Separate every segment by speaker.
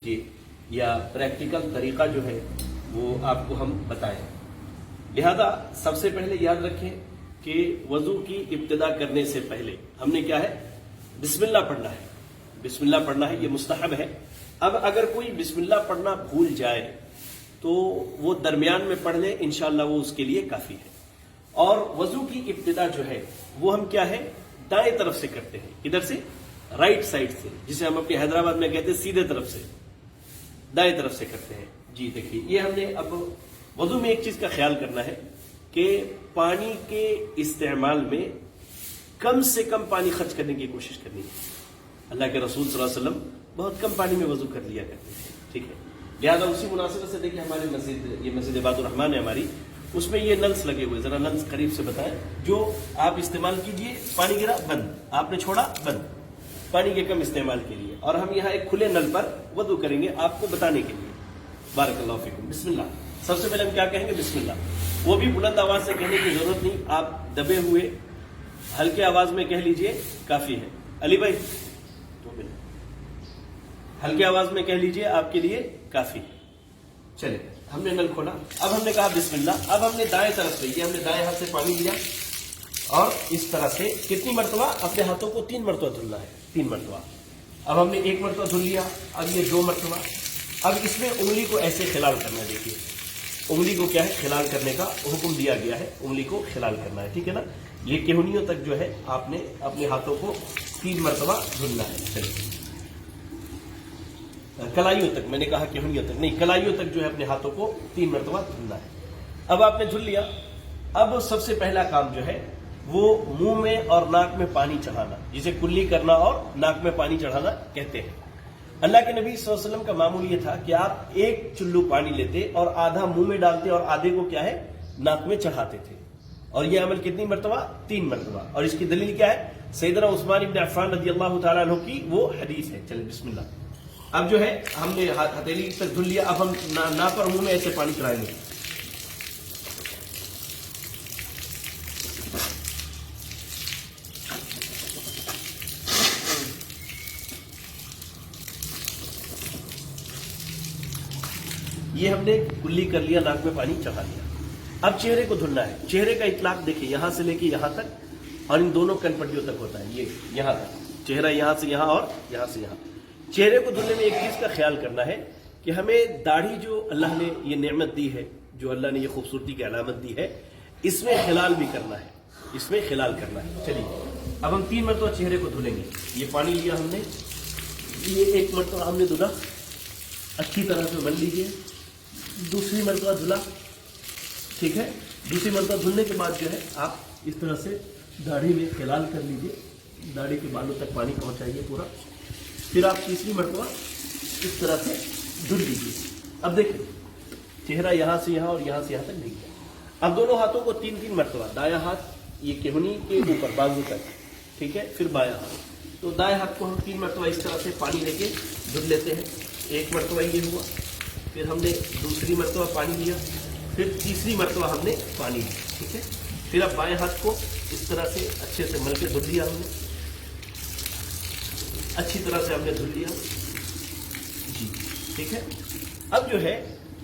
Speaker 1: کہ یا پریکٹیکل طریقہ جو ہے وہ آپ کو ہم بتائیں. لہذا سب سے پہلے یاد رکھیں کہ وضو کی ابتدا کرنے سے پہلے ہم نے کیا ہے بسم اللہ پڑھنا ہے. بسم اللہ پڑھنا ہے، یہ مستحب ہے. اب اگر کوئی بسم اللہ پڑھنا بھول جائے تو وہ درمیان میں پڑھ لے، انشاءاللہ وہ اس کے لیے کافی ہے. اور وضو کی ابتدا جو ہے وہ ہم کیا ہے دائیں طرف سے کرتے ہیں. کدھر سے؟ رائٹ سائڈ سے، جسے ہم اپنے حیدرآباد میں کہتے ہیں سیدھے طرف سے، دائیں طرف سے کرتے ہیں. جی دیکھیے یہ ہم نے اب وضو میں ایک چیز کا خیال کرنا ہے کہ پانی کے استعمال میں کم سے کم پانی خرچ کرنے کی کوشش کرنی ہے. اللہ کے رسول صلی اللہ علیہ وسلم بہت کم پانی میں وضو کر لیا کرتے تھے. ٹھیک ہے، لہٰذا اسی مناسبت سے دیکھیں ہماری مسجد، یہ مسجد عباد الرحمان ہے ہماری، اس میں یہ نلس لگے ہوئے، ذرا نلس قریب سے بتائیں. جو آپ استعمال کیجئے، پانی گرا بند، آپ نے چھوڑا بند، پانی کے کم استعمال کے لیے. اور ہم یہاں ایک کھلے نل پر وضو کریں گے آپ کو بتانے کے لیے. بارک اللہ فیکم. بسم اللہ. سب سے پہلے ہم کیا کہیں گے؟ بسم اللہ. وہ بھی بلند آواز سے کہنے کی ضرورت نہیں، آپ دبے ہوئے ہلکے آواز میں کہہ لیجئے کافی ہے. علی بھائی ہلکے آواز میں کہہ لیجئے، آپ کے لیے کافی ہے. چلے ہم نے نل کھولا، اب ہم نے کہا بسم اللہ. اب ہم نے دائیں طرف سے، یہ ہم نے دائیں ہاتھ سے پانی لیا اور اس طرح سے کتنی مرتبہ؟ اپنے ہاتھوں کو 3 مرتبہ دھلنا ہے، 3 مرتبہ. اب ہم نے 1 مرتبہ دھل لیا، اب یہ 2 مرتبہ. اب اس میں انگلی کو ایسے خلال کرنا ہے. دیکھیے انگلی کو کیا ہے خلال کرنے کا حکم دیا گیا ہے، انگلی کو خلال کرنا ہے. ٹھیک ہے نا؟ یہ کہنیوں تک جو ہے آپ نے اپنے ہاتھوں کو 3 مرتبہ دھلنا ہے. چلیے کلائیوں تک، میں نے کہا کہنیوں تک نہیں، کلائیوں تک جو ہے اپنے ہاتھوں کو 3 مرتبہ دھلنا ہے. اب آپ نے دھل لیا. اب سب سے پہلا کام جو ہے وہ منہ میں اور ناک میں پانی چڑھانا، جسے کلی کرنا اور ناک میں پانی چڑھانا کہتے ہیں. اللہ کے نبی صلی اللہ علیہ وسلم کا معمول یہ تھا کہ آپ 1 چلو پانی لیتے اور آدھا منہ میں ڈالتے اور آدھے کو کیا ہے ناک میں چڑھاتے تھے. اور یہ عمل کتنی مرتبہ؟ 3 مرتبہ. اور اس کی دلیل کیا ہے؟ سیدنا عثمان ابن عفان رضی اللہ تعالیٰ عنہ کی وہ حدیث ہے. چلیں بسم اللہ. اب جو ہے ہم نے ہتھیلی تک دھل لیا. اب ہم ناک اور منہ میں ایسے پانی چڑھائیں گے. یہ ہم نے کلی کر لیا، ناک میں پانی چڑھا لیا. اب چہرے کو دھلنا ہے. چہرے کا اطلاق دیکھیں یہاں سے لے کے یہاں تک اور ان دونوں کن پٹیوں تک ہوتا ہے. یہ یہاں تک چہرہ، یہاں سے یہاں اور یہاں سے یہاں. چہرے کو دھلنے میں ایک چیز کا خیال کرنا ہے کہ ہمیں داڑھی جو اللہ نے یہ نعمت دی ہے، جو اللہ نے یہ خوبصورتی کی علامت دی ہے، اس میں خلال بھی کرنا ہے، اس میں خلال کرنا ہے. چلیے اب ہم 3 مرتبہ چہرے کو دھلیں گے. یہ پانی لیا ہم نے، یہ 1 مرتبہ ہم نے دھلا، اچھی طرح سے مل لیجیے. دوسری مرتبہ دھلا. ٹھیک ہے، دوسری مرتبہ دھلنے کے بعد جو ہے آپ اس طرح سے داڑھی میں خلال کر لیجیے، داڑھی کے بالوں تک پانی پہنچائیے پورا. پھر آپ تیسری مرتبہ اس طرح سے دھل لیجیے. اب دیکھیں چہرہ یہاں سے یہاں اور یہاں سے یہاں تک نہیں گیا. اب دونوں ہاتھوں کو 3 مرتبہ، دایاں ہاتھ یہ کہنی کے اوپر بازو تک، ٹھیک ہے، پھر بایاں ہاتھ. تو دائیں ہاتھ کو ہم 3 مرتبہ اس طرح سے پانی لے کے دھل لیتے ہیں. 1 مرتبہ یہ ہوا، پھر ہم نے دوسری مرتبہ پانی لیا، پھر تیسری مرتبہ ہم نے پانی لیا. ٹھیک ہے، پھر اب بائیں ہاتھ کو اس طرح سے اچھے سے مل کے دھل لیا. ہم نے اچھی طرح سے ہم نے دھل لیا. جی ٹھیک ہے. اب جو ہے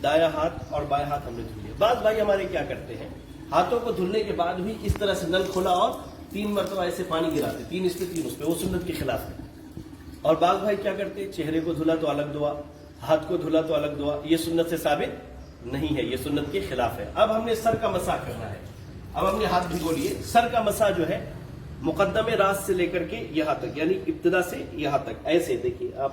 Speaker 1: دایاں ہاتھ اور بائیں ہاتھ ہم نے دھل لیا. بعض بھائی ہمارے کیا کرتے ہیں، ہاتھوں کو دھلنے کے بعد بھی اس طرح سے نل کھولا اور 3 مرتبہ ایسے پانی گراتے، 3 اس پہ 3 اس پہ، وہ سنت کے خلاف ہے. اور بعض بھائی کیا کرتے، چہرے کو دھلا تو الگ دعا، ہاتھ کو دھلا تو الگ دعا. یہ سنت سے ثابت نہیں ہے، یہ سنت کے خلاف ہے. اب ہم نے سر کا مسح کرنا ہے. اب ہم نے ہاتھ بھگو لیے. سر کا مسح جو ہے مقدم راس سے لے کر کے یہاں تک، یعنی ابتدا سے یہاں تک ایسے دیکھیے، آپ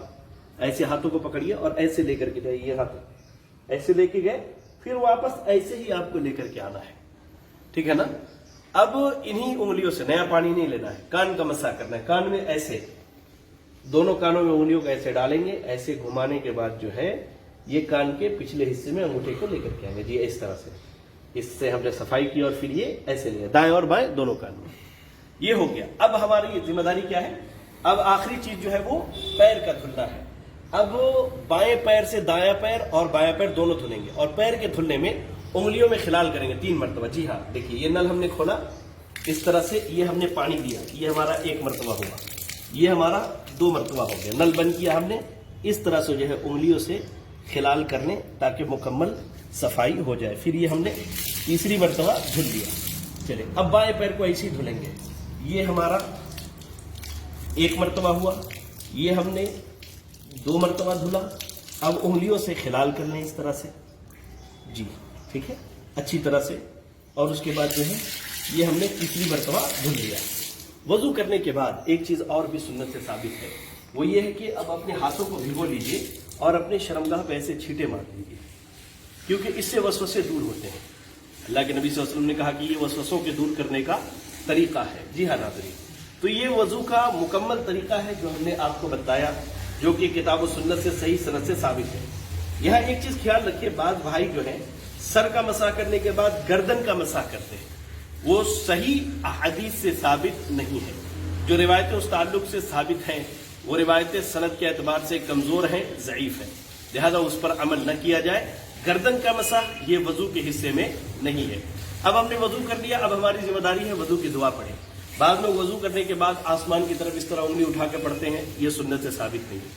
Speaker 1: ایسے ہاتھوں کو پکڑیے اور ایسے لے کر کے جائیے یہاں تک، ایسے لے کے گئے، پھر واپس ایسے ہی آپ کو لے کر کے آنا ہے. ٹھیک ہے نا؟ اب انہی انگلیوں سے، نیا پانی نہیں لینا ہے. کان کا مسح کرنا ہے. کان میں ایسے دونوں کانوں میں انگلیوں کو ایسے ڈالیں گے، ایسے گھمانے کے بعد جو ہے یہ کان کے پچھلے حصے میں انگوٹھے کو لے کر کے آئیں گے. جی اس طرح سے، اس سے ہم نے صفائی کی اور پھر یہ ایسے لیا، دائیں اور بائیں دونوں کان میں. یہ ہو گیا. اب ہماری ذمہ داری کیا ہے؟ اب آخری چیز جو ہے وہ پیر کا دھلنا ہے. اب بائیں پیر سے دایاں پیر اور بایاں پیر دونوں دھلیں گے، اور پیر کے دھلنے میں انگلیوں میں خلال کریں گے 3 مرتبہ. جی ہاں دیکھیے، یہ نل ہم نے کھولا اس طرح سے، یہ ہم نے پانی دیا، یہ ہمارا 1 مرتبہ ہوا، یہ ہمارا 2 مرتبہ ہو گیا. نل بند کیا ہم نے، اس طرح سے جو ہے انگلیوں سے خلال کر لیں تاکہ مکمل صفائی ہو جائے. پھر یہ ہم نے تیسری مرتبہ دھل لیا. چلے اب بائیں پیر کو ایسے ہی دھلیں گے. یہ ہمارا ایک مرتبہ ہوا, یہ ہم نے 2 مرتبہ دھلا. اب انگلیوں سے خلال کر لیں اس طرح سے, جی ٹھیک ہے, اچھی طرح سے. اور اس کے بعد جو ہے یہ ہم نے تیسری مرتبہ دھل لیا. وضو کرنے کے بعد ایک چیز اور بھی سنت سے ثابت ہے, وہ یہ ہے کہ اب اپنے ہاتھوں کو بھگو لیجئے اور اپنے شرمگاہ پہ ایسے چھینٹے مار لیجئے, کیونکہ اس سے وسوسے دور ہوتے ہیں. اللہ کے نبی صلی اللہ علیہ وسلم نے کہا کہ یہ وسوسوں کے دور کرنے کا طریقہ ہے. جی ہاں ناظرین, تو یہ وضو کا مکمل طریقہ ہے جو ہم نے آپ کو بتایا, جو کہ کتاب و سنت سے صحیح سند سے ثابت ہے. یہاں ایک چیز خیال رکھیے, بعض بھائی جو ہیں سر کا مسح کرنے کے بعد گردن کا مسح کرتے ہیں, وہ صحیح احادیث سے ثابت نہیں ہے. جو روایتیں اس تعلق سے ثابت ہیں وہ روایتیں سند کے اعتبار سے کمزور ہیں, ضعیف ہیں, لہذا اس پر عمل نہ کیا جائے. گردن کا مسح یہ وضو کے حصے میں نہیں ہے. اب ہم نے وضو کر لیا, اب ہماری ذمہ داری ہے وضو کی دعا پڑھیں. بعض لوگ وضو کرنے کے بعد آسمان کی طرف اس طرح انگلی اٹھا کے پڑھتے ہیں, یہ سنت سے ثابت نہیں ہے.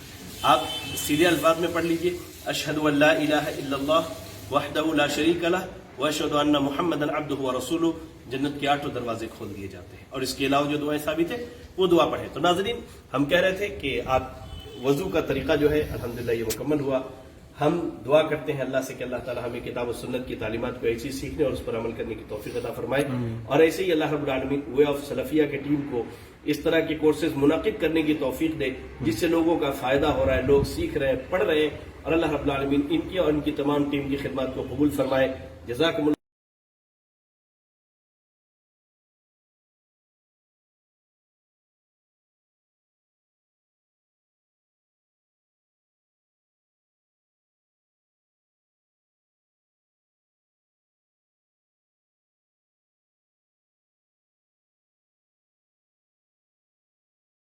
Speaker 1: آپ سیدھے الفاظ میں پڑھ لیجئے, اشہد ان لا الہ الا اللہ وحدہ لا شریک لہ واشہد ان محمدا عبدہ ورسولہ. جنت کے 8 دروازے کھول دیے جاتے ہیں. اور اس کے علاوہ جو دعائیں ثابت ہیں وہ دعا پڑھیں. تو ناظرین, ہم کہہ رہے تھے کہ آپ وضو کا طریقہ جو ہے الحمدللہ یہ مکمل ہوا. ہم دعا کرتے ہیں اللہ سے کہ اللہ تعالی ہمیں کتاب و سنت کی تعلیمات کو ایسی سیکھنے اور اس پر عمل کرنے کی توفیق عطا فرمائے. اور ایسے ہی اللہ رب العالمین وے آف سلفیہ کی ٹیم کو اس طرح کے کورسز منعقد کرنے کی توفیق دے جس سے لوگوں کا فائدہ ہو رہا ہے, لوگ سیکھ رہے ہیں, پڑھ رہے ہیں. اور اللہ رب العالمین ان کی اور ان کی تمام ٹیم کی خدمات کو قبول فرمائے. جزاکم اللہ.